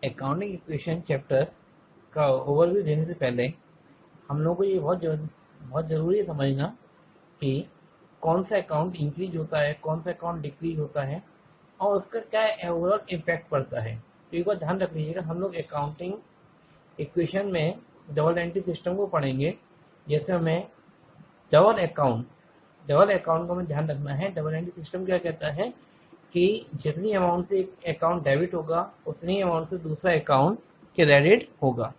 Accounting equation chapter का overview देने से पहले हम लोगों को ये बहुत ज़रूरी है समझना कि कौन सा अकाउंट इंक्रीज होता है, कौन सा अकाउंट डिक्रीज होता है और उसका क्या ओवरऑल इम्पैक्ट पड़ता है। तो एक बात ध्यान रख लीजिएगा, हम लोग अकाउंटिंग इक्वेशन में डबल एंट्री सिस्टम को पढ़ेंगे। जैसे हमें डबल अकाउंट को हमें ध्यान रखना है। डबल एंट्री सिस्टम क्या कहता है कि जितनी अमाउंट से एक अकाउंट डेबिट होगा उतनी अमाउंट से दूसरा अकाउंट क्रेडिट होगा।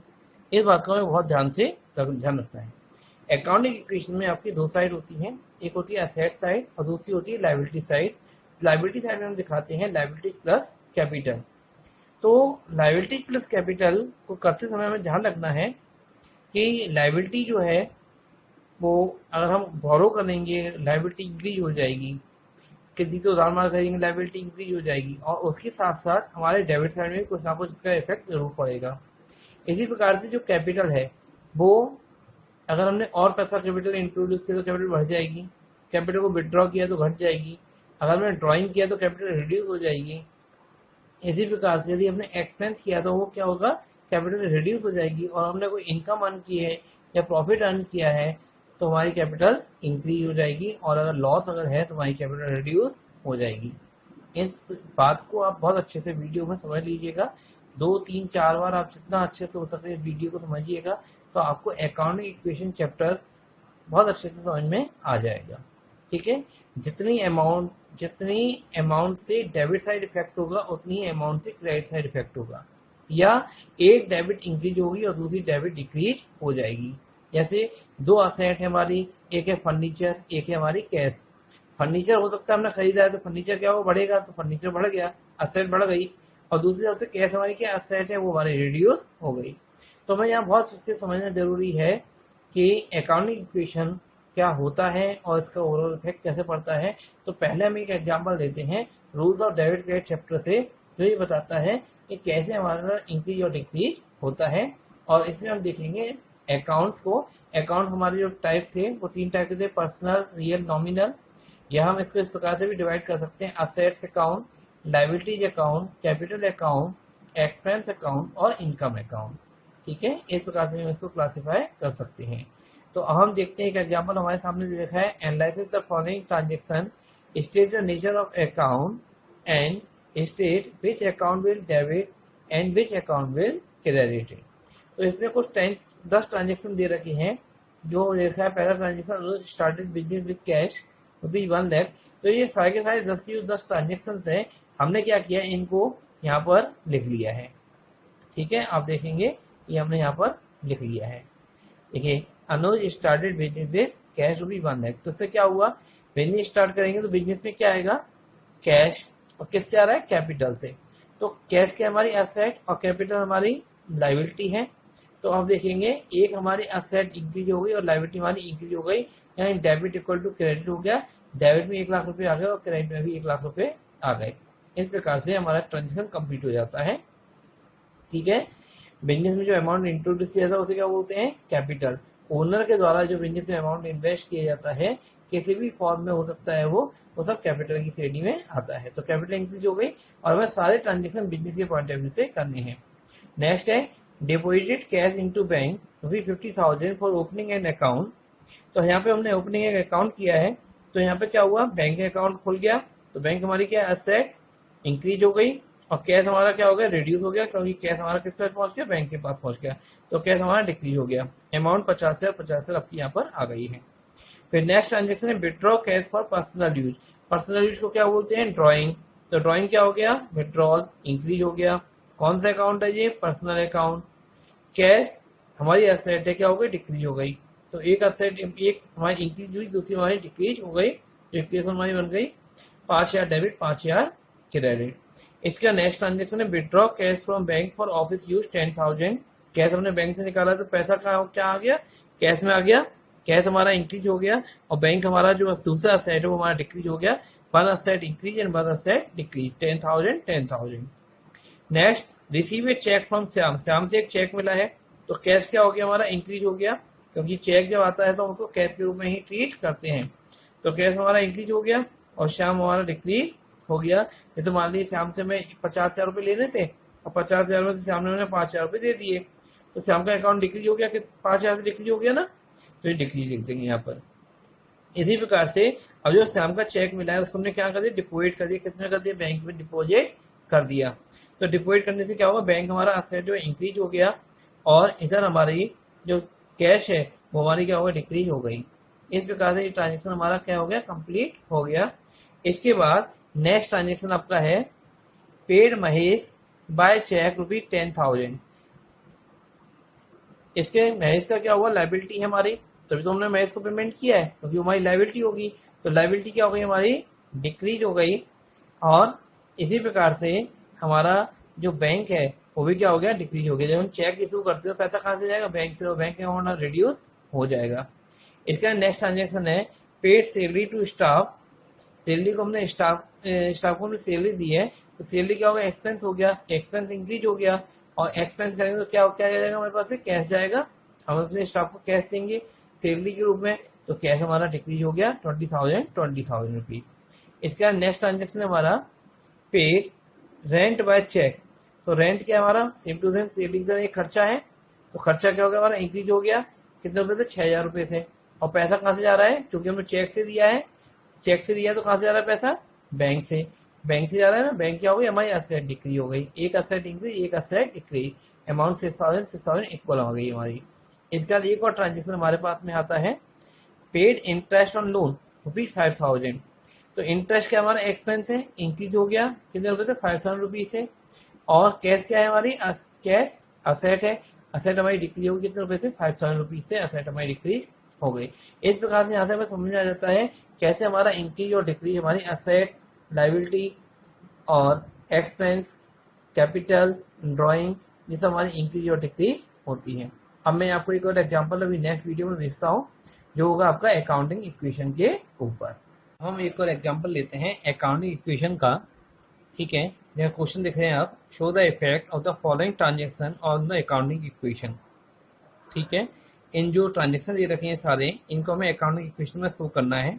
इस बात को हमें बहुत ध्यान रखना है। अकाउंटिंग इक्वेशन में आपकी दो साइड होती हैं, एक होती है असेट साइड और दूसरी होती है लायबिलिटी साइड। लायबिलिटी साइड में हम दिखाते हैं लायबिलिटी प्लस कैपिटल। तो लायबिलिटी प्लस कैपिटल को करते समय हमें ध्यान रखना है कि लायबिलिटी जो है वो अगर हम बोरो करेंगे लायबिलिटी इंक्रीज हो जाएगी, किसी को उधार मार करेंगे लायबिलिटी इंक्रीज हो जाएगी और उसके साथ साथ हमारे डेबिट साइड में कुछ ना कुछ इसका इफेक्ट जरूर पड़ेगा। इसी प्रकार से जो कैपिटल है वो अगर हमने और पैसा कैपिटल इंट्रोड्यूस किया तो कैपिटल बढ़ जाएगी, कैपिटल को विड्रॉ किया तो घट जाएगी, अगर हमने ड्राइंग किया तो कैपिटल रिड्यूस हो जाएगी। इसी प्रकार से यदि हमने एक्सपेंस किया तो वो क्या होगा, कैपिटल रिड्यूस हो जाएगी। और हमने कोई इनकम अर्न की है या प्रॉफिट अर्न किया है तो हमारी कैपिटल इंक्रीज हो जाएगी और अगर लॉस है तो हमारी कैपिटल रिड्यूस हो जाएगी। इस बात को आप बहुत अच्छे से वीडियो में समझ लीजिएगा। 2 3 4 बार आप जितना अच्छे से हो सके इस वीडियो को समझिएगा तो आपको अकाउंटिंग इक्वेशन चैप्टर बहुत अच्छे से समझ में आ जाएगा। ठीक है, जितनी अमाउंट से डेबिट साइड इफेक्ट होगा उतनी अमाउंट से क्रेडिट साइड इफेक्ट होगा, या एक डेबिट इंक्रीज होगी और दूसरी डेबिट डिक्रीज हो जाएगी। जैसे दो असेट है हमारी, एक है फर्नीचर, एक है हमारी कैश। फर्नीचर हो सकता है हमने खरीदा है तो फर्नीचर क्या हो बढ़ेगा, तो फर्नीचर बढ़ गया, असेट बढ़ गई। और दूसरी तरफ से कैश हमारी क्या असेट है वो हमारी रिड्यूस हो गई। तो हमें यहाँ बहुत अच्छे से समझना जरूरी है कि अकाउंटिंग इक्वेशन क्या होता है और इसका ओवरऑल इफेक्ट कैसे पड़ता है। तो पहले हम एक एग्जांपल देते हैं rules of debit credit chapter से, जो ये बताता है कि कैसे हमारा इंक्रीज और डिक्रीज होता है। और इसमें हम देखेंगे अकाउंट्स को। अकाउंट हमारे जो टाइप थे वो 3 टाइप के थे, पर्सनल, रियल, नॉमिनल। या हम इसको इस प्रकार से भी डिवाइड कर सकते हैं, assets account, liabilities account, capital account, expense account और इनकम अकाउंट। ठीक है, इस प्रकार से हम इसको क्लासिफाई कर सकते हैं। तो अब हम देखते हैं एक एग्जांपल हमारे सामने लिखा है, analyse the following transaction, state the nature of account and state which account will debit and which account will credit. तो इसमें कुछ 10 ट्रांजेक्शन दे रखे हैं। जो देखा है पहला transaction, started business with cash rupees 1 lakh. तो ये सारे के सारे 10 ट्रांजेक्शन है, हमने क्या किया इनको यहाँ पर लिख लिया है। ठीक है, आप देखेंगे ये हमने यहाँ पर लिख लिया है। देखिए, Anuj started business with cash rupees 1 lakh. तो इससे क्या हुआ, बिजनेस स्टार्ट करेंगे तो बिजनेस में क्या आएगा, कैश। और किससे आ रहा है, कैपिटल से। तो कैश क्या हमारी एसेट और कैपिटल हमारी लायबिलिटी है। तो आप देखेंगे एक हमारी एसेट इंक्रीज हो गई और लायबिलिटी हमारी इंक्रीज हो गई, यानी डेबिट इक्वल टू क्रेडिट हो गया। डेबिट में 1 लाख रुपए आ गए और क्रेडिट में भी 1 लाख रुपए आ गए। इस प्रकार से हमारा ट्रांजेक्शन कंप्लीट हो जाता है। ठीक है, बिजनेस में जो अमाउंट इंट्रोड्यूस किया जाता है उसे क्या बोलते हैं, कैपिटल। ओनर के द्वारा जो बिजनेस में अमाउंट इन्वेस्ट किया जाता है किसी भी फॉर्म में हो सकता है वो सब कैपिटल की श्रेणी में आता है। तो कैपिटल इंक्रीज हो गई और हमें सारे ट्रांजेक्शन बिजनेस के पॉइंट ऑफ व्यू से करने हैं। नेक्स्ट है deposited cash into bank rupees 50,000 for opening an account. तो यहाँ पे हमने ओपनिंग एक अकाउंट किया है, तो यहाँ पे क्या हुआ, बैंक अकाउंट खुल गया। तो बैंक हमारी क्या एसेट इंक्रीज हो गई और कैश हमारा क्या हो गया, रिड्यूस हो गया, क्योंकि कैश हमारा किस पास पहुंच गया, बैंक के पास पहुंच गया। तो कैश हमारा डिक्रीज हो गया। अमाउंट 50 से 50 आपकी यहाँ पर आ गई है। फिर नेक्स्ट ट्रांजेक्शन है withdraw cash for personal use. Personal use को क्या बोलते हैं, ड्रॉइंग। तो ड्रॉइंग क्या हो गया, विड्रॉल, इंक्रीज हो गया। कौन सा अकाउंट है ये, पर्सनल अकाउंट। कैश हमारी एसेट है, क्या हो गई, डिक्रीज हो गई। तो एक एसेट एक हमारी इंक्रीज हुई, दूसरी हमारी डिक्रीज हो गई। तो इक्वेशन हमारी बन गई 5,000 डेबिट 5,000 क्रेडिट। इसका नेक्स्ट ट्रांजेक्शन है withdraw cash from bank for office use 10,000। Cash हमने बैंक से निकाला तो पैसा क्या आ गया, कैश में आ गया। कैश हमारा इंक्रीज हो गया और बैंक हमारा जो दूसरा असेट है वो हमारा डिक्रीज हो गया। One asset increase and one asset decrease, 10,000। Next receive a cheque from Shyam. Shyam से एक चेक मिला है, तो कैश क्या हो गया, हमारा इंक्रीज हो गया, क्योंकि चेक जब आता है तो हम उसको कैश के रूप में ही ट्रीट करते हैं। तो कैश हमारा इंक्रीज हो गया और श्याम हमारा डिक्रीज हो गया। जैसे मान लीजिए श्याम से मैं 50,000 रुपए लेने थे और 50,000 में से श्याम ने 5,000 रुपये दे दिए, तो श्याम का अकाउंट डिक्रीज हो गया कि 5,000 से डिक्रीज हो गया ना, तो ये डिक्रीज लिख देंगे यहाँ पर। इसी प्रकार से अब जो श्याम का चेक मिला है उसको हमने क्या कर दिया, डिपोजिट कर दिया। किसमें कर दिया, बैंक में डिपोजिट कर दिया। तो डिपोजिट करने से क्या होगा, बैंक हमारा असेट जो इंक्रीज हो गया और इधर हमारी जो कैश है वो हमारी क्या होगा, डिक्रीज हो गई। इस प्रकार से ये ट्रांजेक्शन हमारा क्या हो गया, कंप्लीट हो गया। इसके बाद नेक्स्ट ट्रांजेक्शन आपका है पेड महेश बाय चेक ₹10,000। इसके महेश का क्या हुआ, लाइबिलिटी है हमारी, तभी तो हमने महेश को पेमेंट किया है, क्योंकि तो हमारी लाइबिलिटी होगी। तो लाइबिलिटी क्या हो गई हमारी, डिक्रीज हो गई। और इसी प्रकार से हमारा जो बैंक है वो भी क्या हो गया, डिक्रीज हो गया। जब हम चेक इशू करते हो पैसा कहाँ से जाएगा, बैंक से, तो बैंक अकाउंट रिड्यूस हो जाएगा। इसका नेक्स्ट ट्रांजेक्शन है paid salary to staff. Salary को हमने स्टाफ को हमने सैलरी दी है, तो सैलरी क्या होगा, एक्सपेंस हो गया, एक्सपेंस इंक्रीज हो गया। और एक्सपेंस करेंगे तो क्या क्या जाएगा हमारे पास से, कैश जाएगा। हम अपने स्टाफ को कैश देंगे सैलरी के रूप में, तो कैश हमारा डिक्रीज हो गया 20,000 रुपीज। इसका नेक्स्ट ट्रांजेक्शन हमारा पेड रेंट बाय चेक। तो रेंट क्या हमारा, सेम टू सेम सैलरी का एक खर्चा है, तो खर्चा क्या हो गया हमारा, इंक्रीज हो गया। कितने रुपए से, 6,000 रुपए से। और पैसा कहाँ से जा रहा है, क्योंकि हमने चेक से दिया है, चेक से दिया तो कहाँ से जा रहा है पैसा, बैंक से। बैंक से जा रहा है ना, बैंक क्या हो गई हमारी, असेट डिक्रीज हो गई। एक असेट इंक्रीज, एक असेट डिक्रीज, अमाउंट 6,000 इक्वल हो गई हमारी। इसके बाद एक और ट्रांजेक्शन हमारे पास में आता है पेड इंटरेस्ट ऑन लोन ₹5,000। तो इंटरेस्ट क्या हमारा एक्सपेंस है, इंक्रीज हो गया कितने रुपए से, 5,000 रुपीज से। और कैश क्या है हमारी, कैश असेट है, असेट हमारी डिक्रीज होगी कितने रुपए से, 5,000 रुपीज से असेट हमारी डिक्रीज हो गई। इस प्रकार से यहाँ से हमें समझ में आ जाता है कैसे हमारा इंक्रीज और डिक्रीज हमारी असेट्स, लाइबिलिटी और एक्सपेंस, कैपिटल, ड्राइंग, ये सब हमारी इंक्रीज और डिक्रीज होती है। अब मैं आपको एक और एग्जांपल अभी नेक्स्ट वीडियो में भेजता हूँ, जो होगा आपका अकाउंटिंग इक्वेशन के ऊपर। हम एक और एग्जांपल लेते हैं अकाउंटिंग इक्वेशन का, ठीक है। यह क्वेश्चन देख रहे हैं आप, show the effect of the following transaction on the accounting equation, ठीक है। इन जो ट्रांजेक्शन दे रखे हैं सारे, इनको हमें अकाउंटिंग इक्वेशन में शो करना है।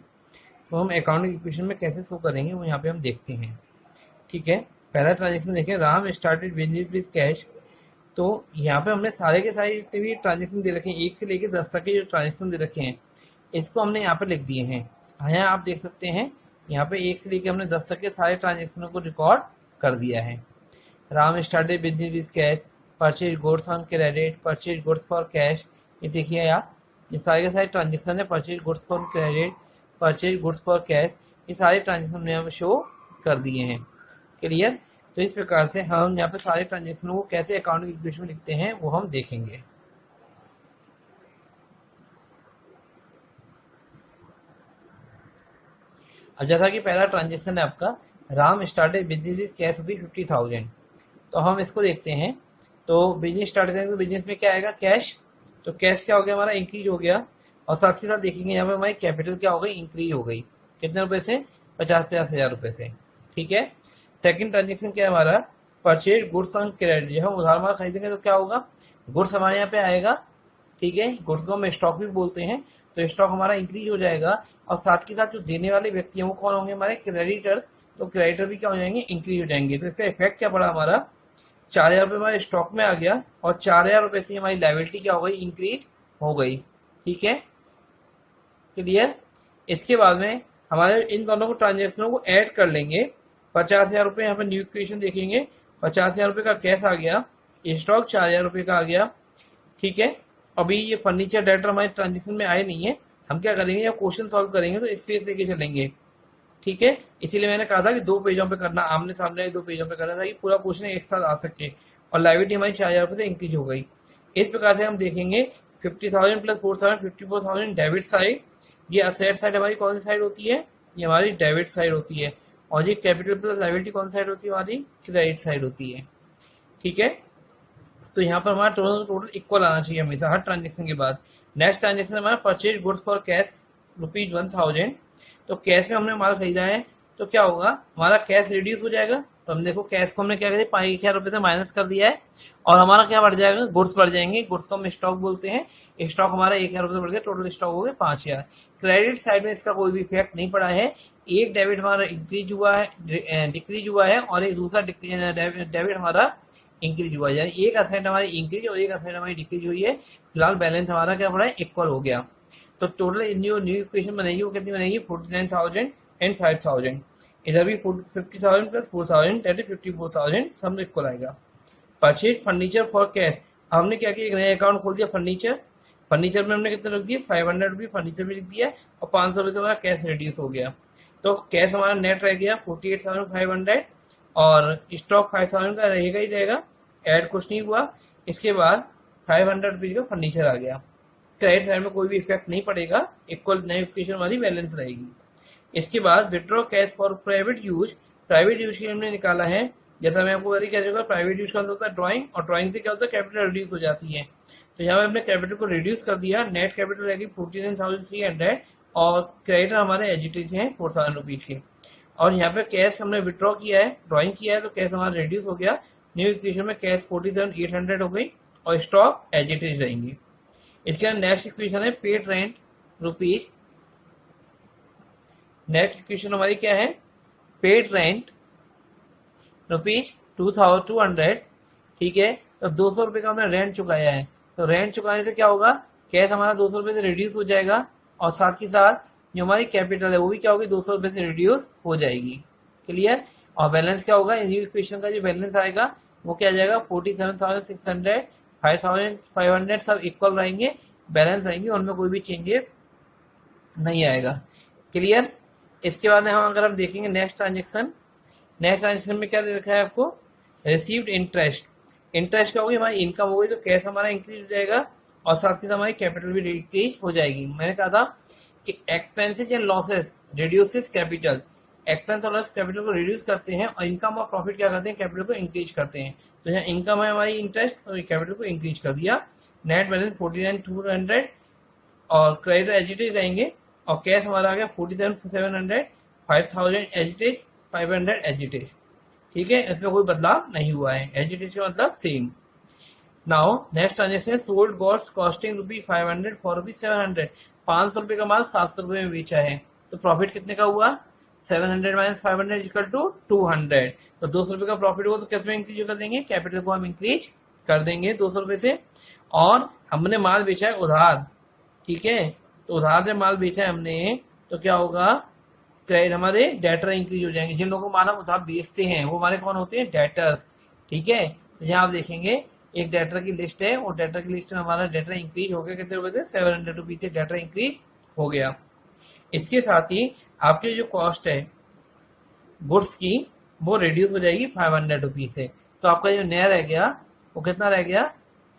तो हम अकाउंटिंग इक्वेशन में कैसे शो करेंगे वो यहाँ पे हम देखते हैं, ठीक है। पहला ट्रांजेक्शन देखें, Ram started business with cash. तो यहाँ पे हमने सारे के सारे जितने भी ट्रांजेक्शन दे रखे हैं, 1 से लेकर 10 तक के जो ट्रांजेक्शन दे रखे हैं, इसको हमने यहाँ पे लिख दिए हैं। यहाँ आप देख सकते हैं, यहाँ पे 1 से लेकर हमने 10 तक के सारे ट्रांजेक्शनों को रिकॉर्ड कर दिया है। Ram started business with cash, purchase goods on credit, purchase goods for cash. ये देखिए आप, ये सारे के सारे ट्रांजेक्शन है, purchase goods for credit, purchase goods for cash, ये सारे ट्रांजेक्शन हमने यहाँ पे शो कर दिए हैं। क्लियर। तो इस प्रकार से हम यहाँ पे सारे ट्रांजेक्शनों को कैसे अकाउंटिंग इक्वेशन में लिखते हैं वो हम देखेंगे। अब जैसा कि पहला ट्रांजेक्शन है आपका, Ram started business with cash ₹50,000। तो हम इसको देखते हैं। तो बिजनेस स्टार्ट करेंगे तो बिजनेस में क्या आएगा, कैश। तो कैश क्या हो गया हमारा, इंक्रीज हो गया। और साथ ही साथ देखेंगे यहाँ पे हमारी कैपिटल क्या हो गई, इंक्रीज हो गई। कितने रुपए से, 50,000 रुपए से, ठीक है। सेकंड ट्रांजेक्शन क्या है हमारा, परचेज गुड्स ऑन क्रेडिट। जब हम उधार माल खरीदेंगे तो क्या होगा, गुड्स हमारे यहाँ पे आएगा, ठीक है। गुड्स को हम स्टॉक भी बोलते हैं, तो स्टॉक हमारा इंक्रीज हो जाएगा। और साथ के साथ जो देने वाले व्यक्ति हैं वो कौन होंगे, हमारे क्रेडिटर्स। तो क्रेडिटर भी क्या हो जाएंगे, इंक्रीज हो जाएंगे। तो इसका इफेक्ट क्या पड़ा हमारा, 4,000 रुपये हमारे स्टॉक में आ गया, और 4,000 रुपये से हमारी लाइबिलिटी क्या हो गई, इंक्रीज हो गई, ठीक है। क्लियर। इसके बाद में हमारे इन दोनों को ट्रांजेक्शनों को ऐड कर लेंगे। 50,000 रुपये यहाँ पर न्यू इक्वेशन देखेंगे, 50,000 रुपये का कैश आ गया, स्टॉक 4,000 रुपये का आ गया, ठीक है। अभी ये फर्नीचर डेटर हमारे ट्रांजेक्शन में आए नहीं है। हम क्या करेंगे, जब क्वेश्चन सॉल्व करेंगे तो स्पेस लेके चलेंगे, ठीक है। इसीलिए मैंने कहा था कि 2 पेजों पे करना, आमने सामने 2 पेजों पे करना था कि पूरा क्वेश्चन एक साथ आ सके। और लाइबिलिटी हमारी 4,000 रुपये से इंक्रीज हो गई। इस प्रकार से हम देखेंगे 50,000 प्लस 4,000, 54,000 डेबिट साइड। ये असेट साइड हमारी कौन सी साइड होती है, ये हमारी डेबिट साइड होती है। और ये कैपिटल प्लस लाइबिलिटी कौन सी साइड होती है, हमारी क्रेडिट साइड होती है, ठीक है। तो यहाँ पर हमारा टोटल इक्वल आना चाहिए हमेशा हर ट्रांजेक्शन के बाद। नेक्स्ट ट्रांजेक्शन हमारा परचेज गुड्स फॉर कैश ₹1,000। तो कैश में हमने माल खरीदा है, तो क्या होगा, हमारा कैश रिड्यूस हो जाएगा। तो हम देखो कैश को हमने क्या किया, 5,000 रुपये से माइनस कर दिया है, और हमारा क्या बढ़ जाएगा, गुड्स बढ़ जाएंगे। गुड्स को हम स्टॉक बोलते हैं। स्टॉक हमारा 1,000 रुपये बढ़ गया, टोटल स्टॉक हो गए 5,000। क्रेडिट साइड में इसका कोई भी इफेक्ट नहीं पड़ा है। एक डेबिट हमारा इंक्रीज हुआ है, डिक्रीज हुआ है, और एक दूसरा डेबिट हमारा इंक्रीज हुआ, यानी एक असेट हमारी इंक्रीज और एक असेट हमारी डिक्रीज हुई है। फिलहाल बैलेंस हमारा क्या पड़ा है, इक्वल हो गया। तो टोटल न्यू इक्वेशन बनेगी वो कितनी बनेगी, 49,000 एंड 5,000। इधर भी 50,000 प्लस 4,000 दैट इज 54,000 सब इक्वल आएगा। परचेज फर्नीचर फॉर कैश, हमने क्या किया, एक नया अकाउंट खोल दिया फर्नीचर। फर्नीचर में हमने कितना रख दिया, 500 रुपये फर्नीचर में लिख दिया और 500 रुपये से हमारा कैश रिड्यूस हो गया। तो कैश हमारा नेट रह गया 48,500 और स्टॉक 5,000 का रहेगा ही रहेगा, ऐड कुछ नहीं हुआ। इसके बाद 500 रुपीज का फर्नीचर आ गया। क्रेडिट साइड में कोई भी इफेक्ट नहीं पड़ेगा, इक्वल नई इक्वेशन वाली बैलेंस रहेगी। इसके बाद withdraw cash for private use, private use के लिए हमने निकाला है। जैसा मैं आपको क्या होगा, प्राइवेट यूज का होता है ड्राइंग, और ड्राइंग से क्या होता है, कैपिटल रिड्यूस हो जाती है। तो यहाँ पे हमने कैपिटल को रिड्यूस कर दिया, नेट कैपिटल रहेगी 49,300 और क्रेडिटर हमारे एजिटेज हैं 4,000 रुपीज के। और यहाँ पे कैश हमने विड्रॉ किया है, ड्राइंग किया है, तो कैश हमारा रिड्यूस हो गया। न्यू इक्वेशन में कैश 47,800 हो गई और स्टॉक एजिटेज रहेंगी। इसके बाद नेक्स्ट इक्वेशन है paid rent rupees. Next equation हमारी क्या है, पेड रेंट रुपीज 2,200। ठीक है, तो 200 रुपये का हमने रेंट चुकाया है। तो रेंट चुकाने से क्या होगा, कैश हमारा 200 रुपये से रिड्यूस हो जाएगा और साथ ही साथ जो हमारी कैपिटल है वो भी क्या होगी, 200 रुपये से रिड्यूस हो जाएगी। क्लियर। और बैलेंस क्या होगा, इस इक्वेशन का जो बैलेंस आएगा वो क्या आ जाएगा, 47,600, 5,500 सब इक्वल रहेंगे, बैलेंस रहेंगे, उनमें कोई भी चेंजेस नहीं आएगा। क्लियर। इसके बाद अगर हम देखेंगे नेक्स्ट ट्रांजेक्शन, नेक्स्ट ट्रांजेक्शन में क्या दे रखा है आपको, रिसीव्ड इंटरेस्ट। इंटरेस्ट क्या होगी, हमारी इनकम होगी, तो कैश हमारा इंक्रीज हो जाएगा और साथ ही साथ हमारी कैपिटल भी इंक्रीज हो जाएगी। मैंने कहा था कि expenses and losses reduces capital, expense और लॉस कैपिटल को रिड्यूस करते हैं और इनकम और प्रॉफिट क्या करते हैं, कैपिटल को इंक्रीज करते हैं। तो यहाँ इनकम है हमारी इंटरेस्ट और कैपिटल को इंक्रीज कर दिया। नेट बैलेंस 49,200 और क्रेडिट एजिटेज रहेंगे और कैश हमारा आ गया 47,700, 5,000 एजिटेज, 500 एजिटेज। ठीक है, इसमें कोई बदलाव नहीं हुआ है, एजिटेज का मतलब same. Now next transaction, sold ghost costing rupees 500 for rupees 700। 500 रुपये का माल 700 रुपये में बेचा है, तो प्रॉफिट कितने का हुआ, 700 माइनस 500 इक्वल टू 200। तो 200 रुपये का प्रॉफिट हुआ तो किस में इंक्रीज कर देंगे, कैपिटल को हम इंक्रीज कर देंगे 200 रुपये से। और हमने माल बेचा है उधार, ठीक है, तो उधार से माल बेचा है हमने, तो क्या होगा, क्रेडिट हमारे डेटर इंक्रीज हो जाएंगे। जिन लोगों को माल हम उधार बेचते हैं वो हमारे कौन होते हैं, डेटर्स। ठीक है, तो यहाँ आप देखेंगे एक डेटर की लिस्ट है, और डेटर की लिस्ट में हमारा डेटर इंक्रीज हो गया कितने रुपए से, 700 रुपीज से डेटर इंक्रीज हो गया। इसके साथ ही आपकी जो कॉस्ट है गुड्स की वो रिड्यूस हो जाएगी 500 रुपीज से। तो आपका जो नया रह गया वो कितना रह गया,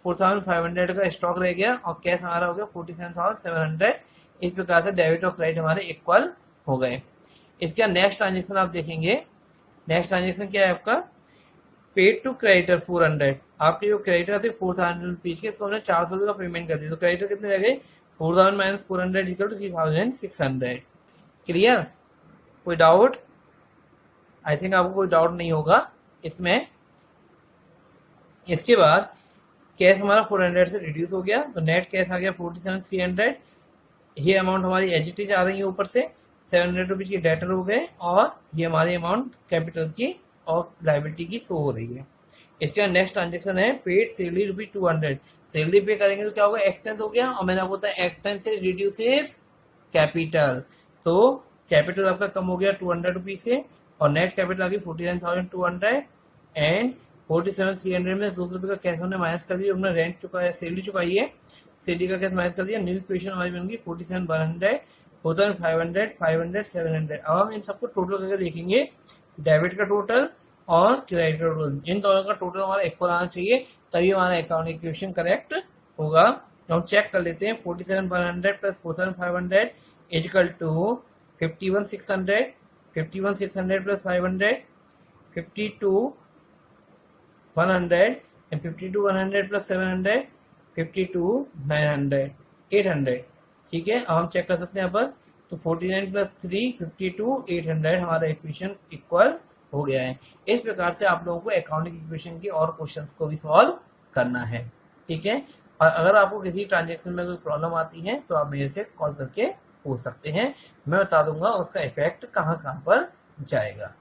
4,500 का स्टॉक रह गया और कैश हमारा हो गया 47,700। इस प्रकार से डेबिट और क्रेडिट हमारे इक्वल हो गए। इसका नेक्स्ट ट्रांजेक्शन आप देखेंगे, नेक्स्ट ट्रांजेक्शन क्या है आपका, पेड टू क्रेडिटर 400। आपके जो क्रेडिटर थे 4,000 रुपीज के, इसको हमने 400 रुपये का पेमेंट कर दिया, तो क्रेडिटर कितने रह गए, 4,000 माइनस 400 इक्वल टू 3,600। क्लियर, कोई डाउट, आई थिंक आपको कोई डाउट नहीं होगा इसमें। इसके बाद कैश हमारा 400 से रिड्यूस हो गया, तो नेट कैश आ गया 47,300। ये अमाउंट हमारी एजिटेज आ रही है ऊपर से, 700 रुपीज की डेटर हो गए और ये हमारी अमाउंट कैपिटल की और लाइबिलिटी की शो हो रही है। इसके बाद नेक्स्ट ट्रांजेक्शन है पेड सैलरी रुपीज 200। सैलरी पे करेंगे तो क्या होगा, एक्सपेंस हो गया, और मैंने आपको बताया एक्सपेंसेस रिड्यूसेस कैपिटल। तो कैपिटल आपका कम हो गया 200 रुपीज से और नेट कैपिटल आ गई 49,200 एंड 47,300 में 200 रुपये का कैश हमने माइनस कर दिया, हमने रेंट चुकाया, सैलरी चुकाई है, सैलरी का कैश माइनस कर दिया। न्यू इक्वेशन हमारी बन गई 47,100, 4,500, 500, 700। अब हम इन सबको टोटल करके देखेंगे, डेबिट का टोटल और क्रेडिट का टोटल, इन दोनों का टोटल हमारा इक्वल आना चाहिए, तभी हमारा अकाउंट इक्वेशन करेक्ट होगा। तो हम चेक कर लेते हैं, 47,100 plus 4,500 equal to 51,600, 51,600 plus 500 52,100 and 52,100 plus 700 52,900 800। ठीक है, अब हम चेक कर सकते हैं यहाँ पर, तो 49 प्लस 3 52,800 हमारा इक्वेशन इक्वल हो गया है। इस प्रकार से आप लोगों को अकाउंटिंग इक्वेशन की और क्वेश्चंस को भी सॉल्व करना है। ठीक है, और अगर आपको किसी ट्रांजेक्शन में कोई प्रॉब्लम आती है तो आप मेरे से कॉल करके पूछ सकते हैं, मैं बता दूंगा उसका इफेक्ट कहाँ कहाँ पर जाएगा।